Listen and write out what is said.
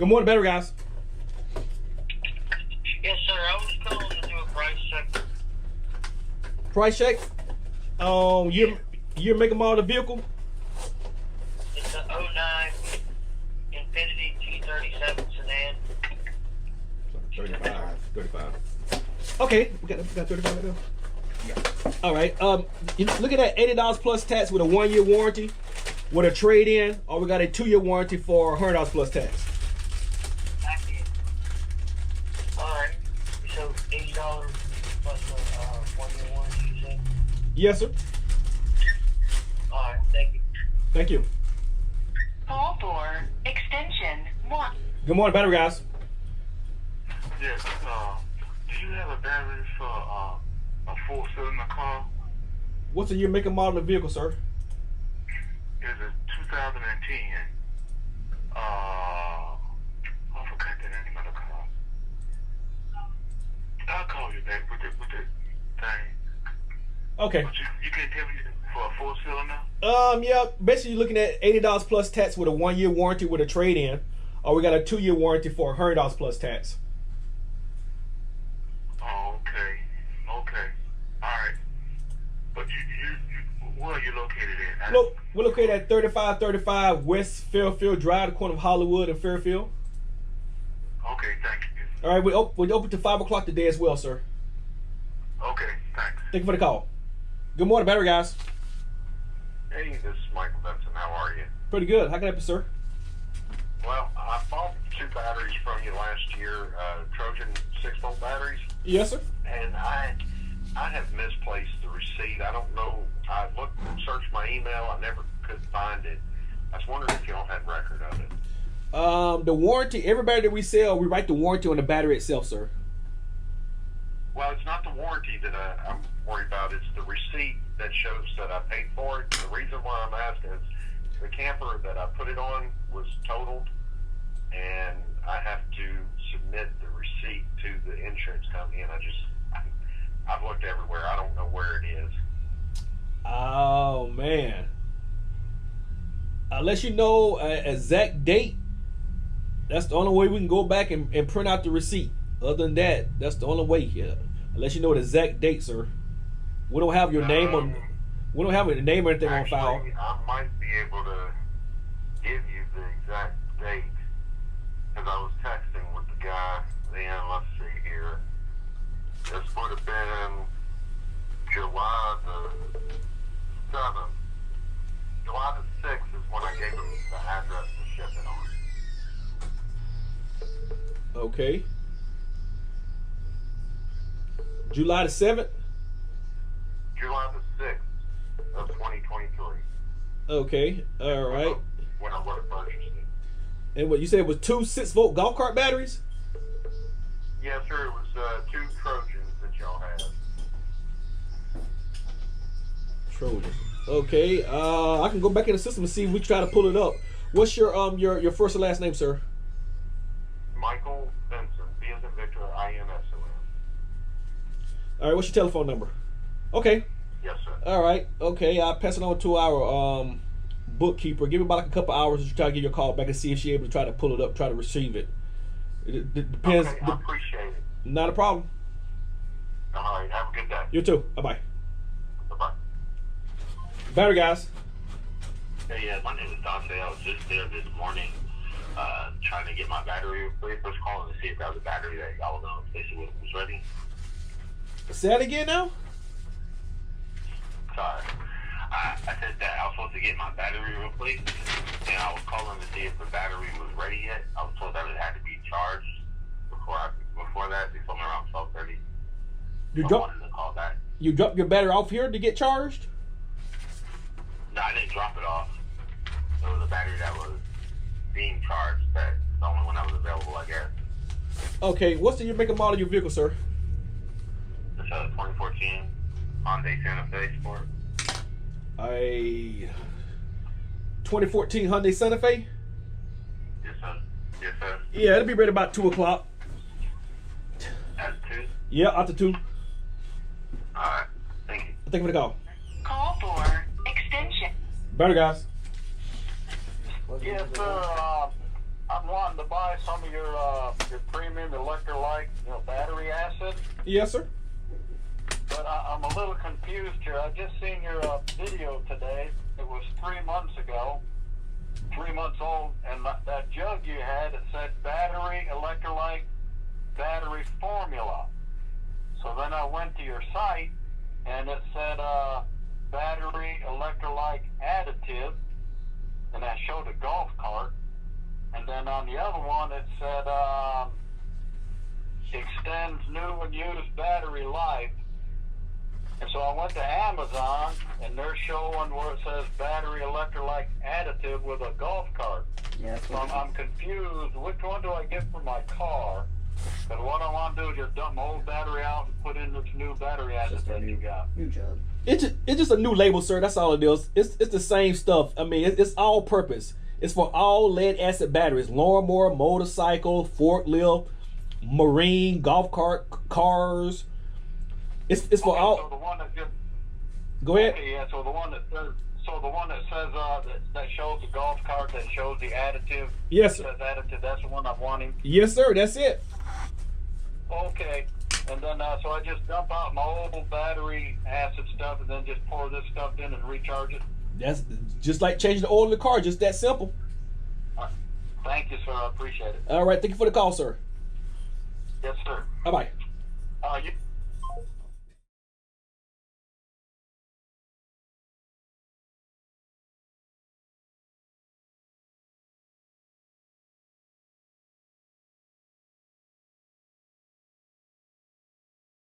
Good morning, Battery Guyz. Yes, sir. I was calling to do a price check. Price check. Year, make, and model of the vehicle. It's a '09 Infiniti G37 sedan. 35. Okay, we got 35 right now. Yeah. All right. You're looking at $80 plus tax with a 1-year warranty, with a trade-in, or we got a 2-year warranty for $100 plus tax. All right. So $80 plus a 1-year warranty, you said? Yes, sir. All right. Thank you. Thank you. Call for extension 1. Good morning, Battery Guyz. Yes, do you have a battery for a 4-cylinder car? What's the year, make, and model of the vehicle, sir? It's a 2010. I forgot the name of the car. I'll call you back with the thing. Okay. But you can't tell me for a 4-cylinder? Yeah, basically you're looking at $80 plus tax with a 1-year warranty with a trade-in, or we got a 2-year warranty for $100 plus tax. Oh, okay. Okay. All right. But you where are you located at? Look, we're located at 3535 West Fairfield Drive, the corner of Hollywood and Fairfield. Okay, thank you. All right, we're open to 5 o'clock today as well, sir. Okay, thanks. Thank you for the call. Good morning, Battery Guyz. Hey, this is Michael Benson. How are you? Pretty good. How can I help you, sir? Well, I bought 2 batteries from you last year, Trojan 6-volt batteries. Yes, sir. And I have misplaced the receipt. I don't know. I looked and searched my email. I never could find it. I was wondering if y'all had record of it. The warranty, every battery that we sell, we write the warranty on the battery itself, sir. Well, it's not the warranty that I'm worried about. It's the receipt that shows that I paid for it. The reason why I'm asking is the camper that I put it on was totaled, and I have to submit the receipt to the insurance company, and I've looked everywhere. I don't know where it is. Oh, man. Unless you know an exact date, that's the only way we can go back and print out the receipt. Other than that, that's the only way here. Unless you know the exact date, sir. We don't have your name on. We don't have your name or anything on file. I might be able to give you the exact date because I was texting with the guy. Then let's see here. This would have been July the 7th. July the 6th is when I gave him the address to ship it on. Okay. July the 7th? July the 6th of 2023. Okay. All right. When I would have purchased it. And what you said was 2 6-volt golf cart batteries? Yes, sir. It was 2 Trojans that y'all had. Trojans. Okay. I can go back in the system and see if we try to pull it up. What's your first and last name, sir? Michael Benson. B as in Victor, INSON. All right. What's your telephone number? Okay. Yes, sir. All right. Okay. I'll pass it on to our bookkeeper. Give me about like a couple hours to try to give you a call back and see if she's able to try to pull it up, try to retrieve it. It depends. Okay, I appreciate it. Not a problem. All right. Have a good day. You too. Bye-bye. Bye-bye. Battery Guyz. Hey, my name is Dante. I was just there this morning trying to get my battery replaced. I was calling to see if that was a battery that y'all was going to replace it with was ready. Say that again now? Sorry. I said that I was supposed to get my battery replaced, and I was calling to see if the battery was ready yet. I was told that it had to be charged before that. They told me around 12:30. I wanted to call back. You dropped your battery off here to get charged? No, I didn't drop it off. It was a battery that was being charged. That's the only one that was available, I guess. Okay, what's the year, make, and model of your vehicle, sir? It's a 2014 Hyundai Santa Fe Sport. A 2014 Hyundai Santa Fe? Yes, sir. Yes, sir. Yeah, it'll be ready about 2 o'clock. At 2? Yeah, after 2. Alright. Thank you. Thank you for the call. Call for extension. Battery Guyz. Yes, sir. I'm I'm wanting to buy some of your premium electrolyte, battery acid. Yes, sir. But I'm a little confused here. I just seen your video today. It was 3 months ago, 3 months old, and that jug you had, it said battery electrolyte battery formula. So then I went to your site, and it said battery electrolyte additive, and I showed a golf cart. And then on the other one, it said extends new and used battery life. And so I went to Amazon, and they're showing where it says battery electrolyte additive with a golf cart. Yeah, that's So what I'm confused. Which one do I get for my car? Because what I want to do is just dump my old battery out and put in this new battery acid just a that you got. new jug. It's just a new label, sir. That's all it is. It's the same stuff. I mean, it's all purpose. It's for all lead acid batteries: lawnmower, motorcycle, forklift, marine, golf cart, cars. It's for Okay, all. So the one that just Go ahead. Okay, yeah. So the one that says that shows the golf cart, that shows the additive. Yes, That sir. says additive. That's the one I'm wanting. Yes, sir. That's it. Okay. And then so I just dump out my old battery acid stuff, and then just pour this stuff in and recharge it. That's just like changing the oil in the car. Just that simple. Thank you, sir. I appreciate it. All right. Thank you for the call, sir. Yes, sir. Bye bye. You